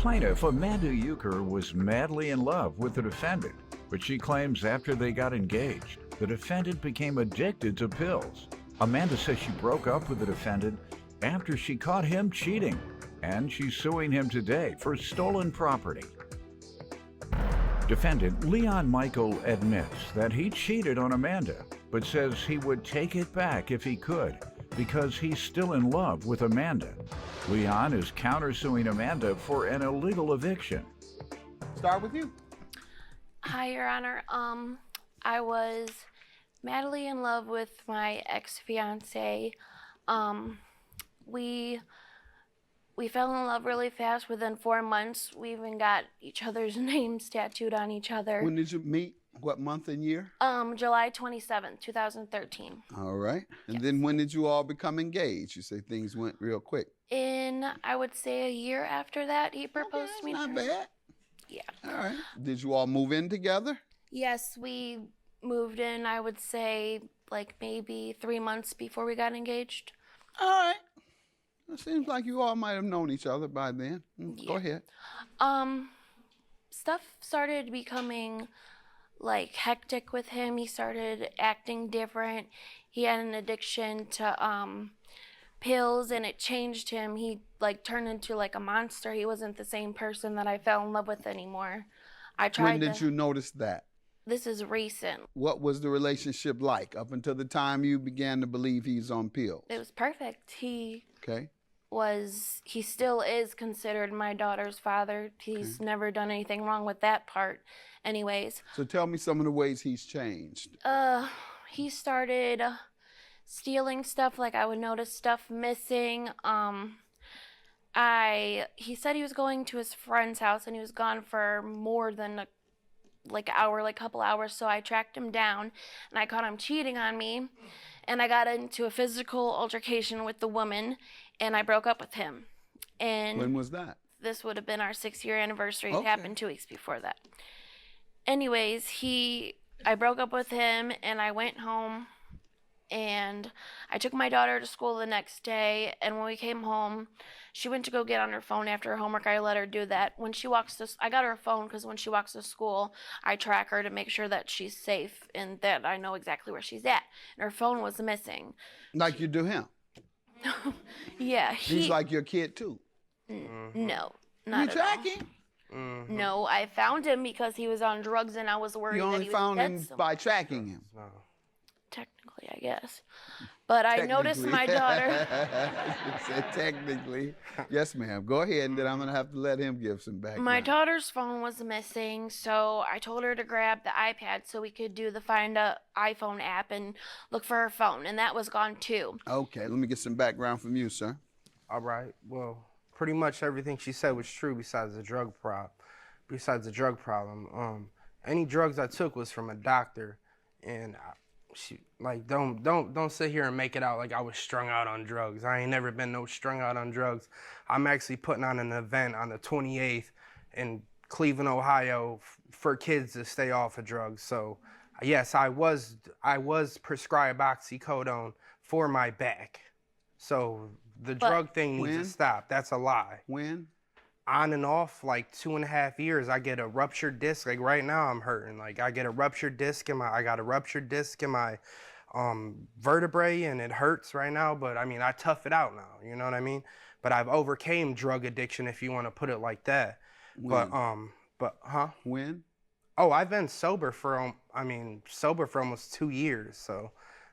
plaintiff, Amanda Euchre, was madly in love with the defendant, but she claims after they got engaged, the defendant became addicted to pills. Amanda says she broke up with the defendant after she caught him cheating, and she's suing him today for stolen property. Defendant Leon Michael admits that he cheated on Amanda, but says he would take it back if he could because he's still in love with Amanda. Leon is countersuing Amanda for an illegal eviction. Start with you. Hi, Your Honor. I was madly in love with my ex-fiance. We fell in love really fast within 4 months. We even got each other's names tattooed on each other. When did you meet? What month and year? July 27th, 2013. All right. And Yes. then when did you all become engaged? You say things went real quick. In, I would say, a year after that, he proposed to me. Not bad. Yeah. All right. Did you all move in together? Yes, we moved in, I would say, like maybe 3 months before we got engaged. All right. It seems like you all might have known each other by then. Go ahead. Stuff started becoming like hectic with him. He started acting different. He had an addiction to pills, and it changed him. He like turned into like a monster. He wasn't the same person that I fell in love with anymore. I tried. When did you notice that? This is recent. What was the relationship like up until the time you began to believe he's on pills? It was perfect. He Okay. still is considered my daughter's father. He's never done anything wrong with that part anyways. So tell me some of the ways he's changed. He started stealing stuff, like I would notice stuff missing. He said he was going to his friend's house and he was gone for more than a couple hours, so I tracked him down and I caught him cheating on me, and I got into a physical altercation with the woman, and I broke up with him. And When was that? this would have been our 6-year anniversary. It Okay. happened 2 weeks before that. Anyways, I broke up with him, and I went home, and I took my daughter to school the next day, and when we came home, she went to go get on her phone after her homework. I let her do that. I got her a phone because when she walks to school, I track her to make sure that she's safe and that I know exactly where she's at. And her phone was missing. Like you do him. Yeah, He's like your kid too. No, not You at track all. him. No, I found him because he was on drugs and I was worried You that only he was found dead him somewhere. by tracking him. Technically, I guess. But I noticed my daughter. She said technically. Yes, ma'am. Go ahead, and then I'm going to have to let him give some background. My daughter's phone was missing, so I told her to grab the iPad so we could do the Find a iPhone app and look for her phone, and that was gone too. Okay, let me get some background from you, sir. All right. Well, pretty much everything she said was true besides the drug problem. Any drugs I took was from a doctor, and she like don't sit here and make it out like I was strung out on drugs. I ain't never been no strung out on drugs. I'm actually putting on an event on the 28th in Cleveland, Ohio for kids to stay off of drugs. So yes, I was prescribed oxycodone for my back. So the drug thing needs to stop. That's a lie. When? On and off, like 2.5 years, I get a ruptured disc. Like right now, I'm hurting. Like I got a ruptured disc in my vertebrae, and it hurts right now. But I mean, I tough it out now. You know what I mean? But I've overcame drug addiction, if you want to put it like that. When? When? Oh, I've been sober for almost 2 years. So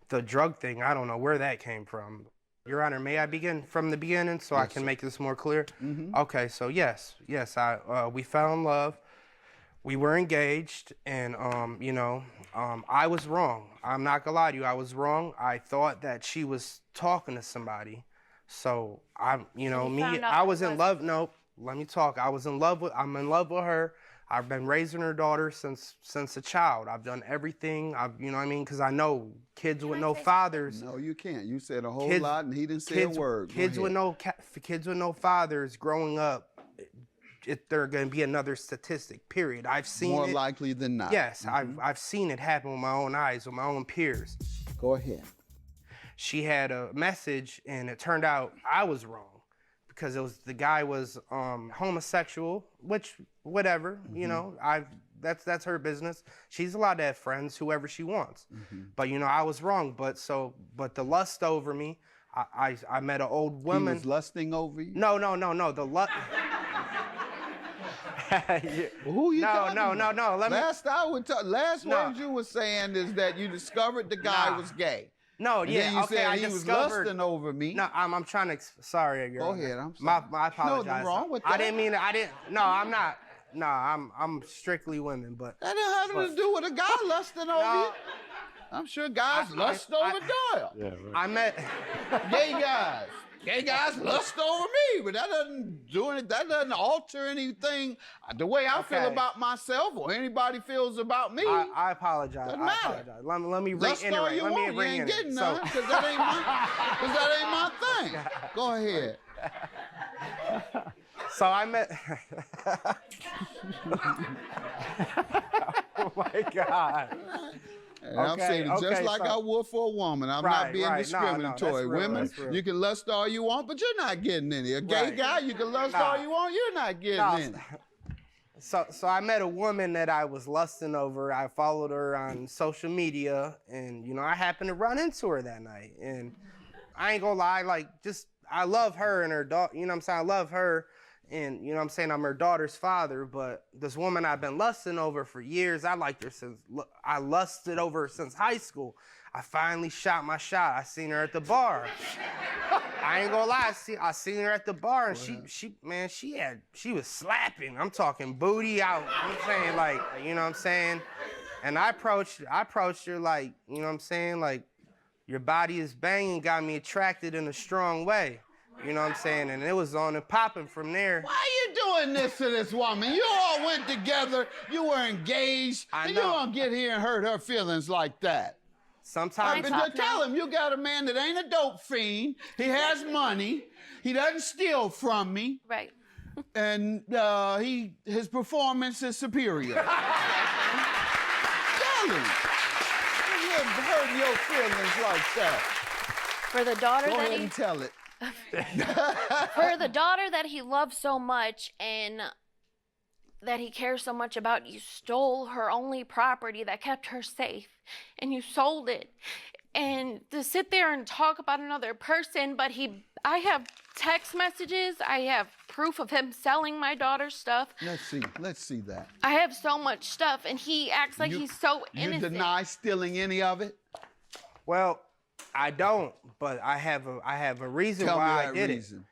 the drug thing, I don't know where that came from. Your Honor, may I begin from the beginning so I can make this more clear? Mm-hmm. Okay, so yes, we fell in love. We were engaged, and I was wrong. I'm not gonna lie to you, I was wrong. I thought that she was talking to somebody. So I was in love. No, let me talk. I'm in love with her. I've been raising her daughter since a child. I've done everything. Because I know kids with no fathers. No, you can't. You said a whole lot, and he didn't say a word. Kids with no fathers growing up, they're going to be another statistic. Period. I've seen more likely than not. Yes, I've seen it happen with my own eyes, with my own peers. Go ahead. She had a message, and it turned out I was wrong. because the guy was homosexual, which whatever, you know, that's her business. She's allowed to have friends, whoever she wants. But you know, I was wrong. But the lust over me, I met an old woman. He was lusting over you? No. The lust. Who you talking about? No. Last words you were saying is that you discovered the guy was gay. No, And yeah, then you okay, said I he discovered. was lusting over me. No, I'm trying to. Sorry, girl. Go ahead. I'm sorry. I apologize. Nothing wrong with that. I didn't mean it. I didn't. No, I'm not. No, I'm strictly women, but. That didn't have anything to do with a guy lusting over you. I'm sure guys lust over Doyle. Yeah, right. I met. Gay guys. Gay guys lust over me, but that doesn't do anything. That doesn't alter anything. The way I feel Okay. about myself or anybody feels about me. I apologize. Doesn't I matter. apologize. Let me Lust all reiterate. you Let me want. You ain't reiterate. getting none because that ain't my thing. Go ahead. So I met. Oh my God. And I'm Okay, saying it just okay, like so- I would for a woman. I'm Right, not being right. No, no, discriminatory. that's real, Women, that's real. you can lust all you want, but you're not getting any. A gay Right. guy, you can lust all you want, you're not getting No, any. So I met a woman that I was lusting over. I followed her on social media, and you know, I happened to run into her that night. And I ain't gonna lie, like, I love her and her daughter. You know what I'm saying? I love her, and you know what I'm saying? I'm her daughter's father. But this woman I've been lusting over for years. I liked her I lusted over her since high school. I finally shot my shot. I seen her at the bar. I ain't gonna lie, I seen her at the bar, and she was slapping. I'm talking booty out. I'm saying, like, you know what I'm saying? And I approached her like, you know what I'm saying? Like, your body is banging, got me attracted in a strong way. You know what I'm saying? And it was on and popping from there. Why are you doing this to this woman? You all went together, you were engaged, and you know. don't get here and hurt her feelings like that. Sometimes Can I talk Tell now? him you got a man that ain't a dope fiend, he has money, he doesn't steal from me, Right. and his performance is superior. Tell him. You're hurting your feelings like that. For the daughter Go that ahead he and tell it. for the daughter that he loves so much and that he cares so much about, you stole her only property that kept her safe and you sold it. And to sit there and talk about another person, but I have text messages, I have proof of him selling my daughter's stuff. Let's see that. I have so much stuff, and he acts like he's so innocent. You deny stealing any of it? well, I don't, but I have a reason Tell me why that I did reason. it.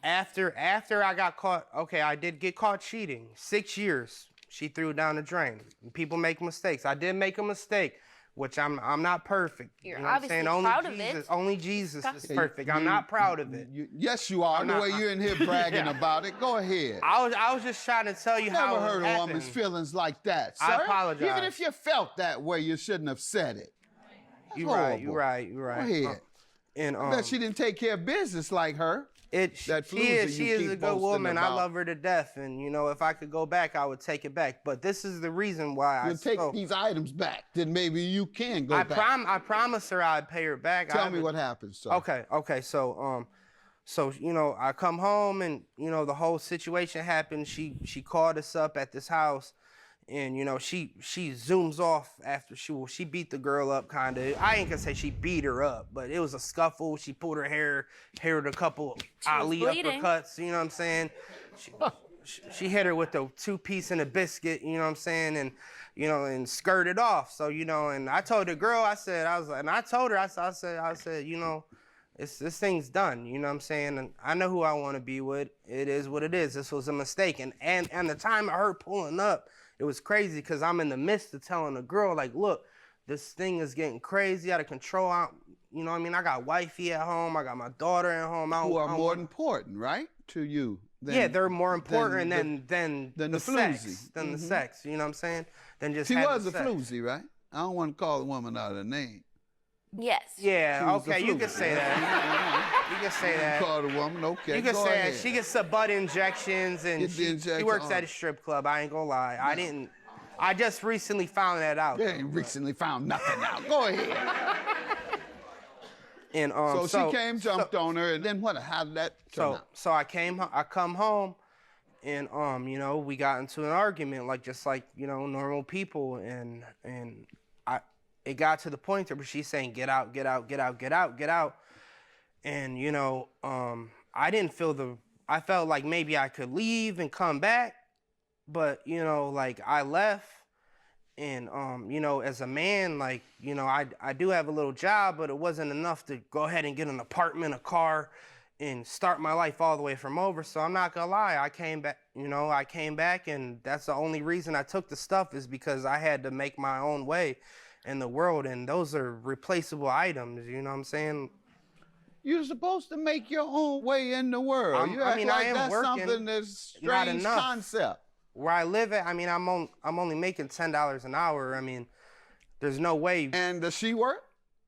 After I got caught, okay, I did get caught cheating. 6 years, she threw it down the drain. People make mistakes. I did make a mistake, which I'm not perfect. You're you know what I'm saying? obviously proud of it. Only Jesus is perfect. I'm not proud of it. Yes, you are. The way you're in here bragging about it. Go ahead. I was just trying to tell you how Never it hurt a happened. woman's feelings like that, sir. I apologize. Even if you felt that way, you shouldn't have said it. You're horrible. right. Go ahead. And I bet she didn't take care of business like her. that she floozy is you a keep good boasting woman. I about. love her to death, and you know, if I could go back, I would take it back. But this is the reason why You'll take these items back, then maybe you can go back. I promised her I'd pay her back. Tell me what happened, sir. Okay. So you know, I come home and you know the whole situation happened. She called us up at this house, and you know she zooms off after she beat the girl up kind of. I ain't gonna say she beat her up, but it was a scuffle. She pulled her hair with a couple Ali bleeding. uppercuts. You know what I'm saying? She hit her with the 2-piece and a biscuit. You know what I'm saying? And you know, and skirted off. So you know, and I told the girl, I said, you know. This thing's done, you know what I'm saying? And I know who I want to be with. It is what it is. This was a mistake. And the time of her pulling up, it was crazy because I'm in the midst of telling the girl, like, look, this thing is getting crazy, out of control. You know what I mean? I got wifey at home. I got my daughter at home. Who are more important, right, to you? Yeah, they're more important than the the sex. floozy. Than the sex, you know what I'm saying? Than just She having was a sex. floozy, right? I don't want to call a woman out of her name. Yes. Yeah, She was okay, a you can floozy. say that. You can say that. Call the woman, okay. You can go say ahead. that. She gets some butt injections and Get the she injection works on. at a strip club. I ain't gonna lie. I just recently found that out. They ain't recently found nothing out. Go ahead. And so she came, jumped on her, and then what? How did that turn out? So I come home, and you know, we got into an argument, like just like, you know, normal people, and it got to the point where she's saying, get out, get out, get out, get out, get out. And, you know, I felt like maybe I could leave and come back, but, you know, like I left. And, you know, as a man, like, you know, I do have a little job, but it wasn't enough to go ahead and get an apartment, a car, and start my life all the way from over. So I'm not gonna lie, I came back, you know, and that's the only reason I took the stuff is because I had to make my own way in the world, and those are replaceable items, you know what I'm saying? You're supposed to make your own way in the world. I am that's working, something that's not strange enough. concept. Where I live at, I mean, I'm only making $10 an hour. I mean, there's no way. And does she work?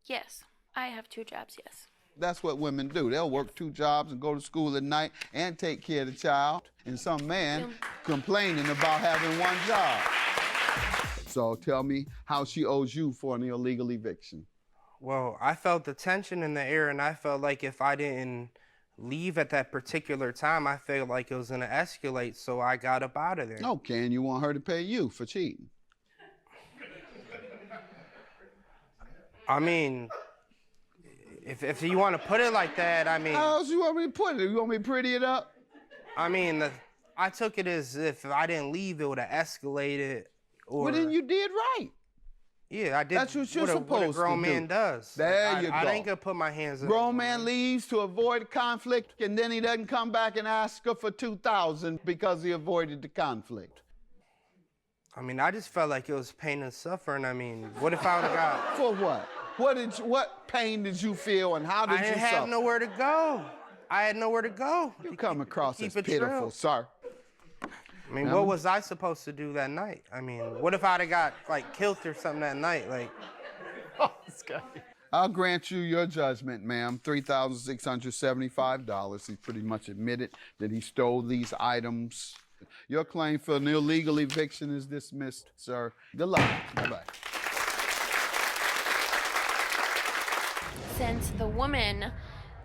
Yes, I have 2 jobs, yes. That's what women do. They'll work 2 jobs and go to school at night and take care of the child. And some man complaining about having 1 job. So tell me how she owes you for an illegal eviction. Well, I felt the tension in the air, and I felt like if I didn't leave at that particular time, I felt like it was gonna escalate, so I got up out of there. Okay, and you want her to pay you for cheating? I mean, if you want to put it like that, I mean. How else you want me to put it? You want me to pretty it up? I mean, I took it as if I didn't leave, it would have escalated. Or, Well, then you did right. Yeah, I did. That's what you're what a supposed grown to do. man does. There you go. I ain't gonna put my hands up. Grown man leaves to avoid conflict, and then he doesn't come back and ask her for $2,000 because he avoided the conflict. I mean, I just felt like it was pain and suffering. I mean, what if I would have got... For what? What pain did you feel, and how did I you didn't suffer? have nowhere to go. I had nowhere to go. You come across as keep it pitiful, real. sir. I mean, what was I supposed to do that night? I mean, what if I'd have got, like, killed or something that night? Like... Oh, this guy. I'll grant you your judgment, ma'am. $3,675. He pretty much admitted that he stole these items. Your claim for an illegal eviction is dismissed, sir. Good luck. Bye-bye. Since the woman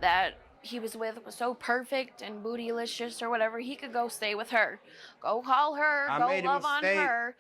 that he was with was so perfect and bootylicious or whatever, he could go stay with her. Go call her, I go made a love on mistake. her.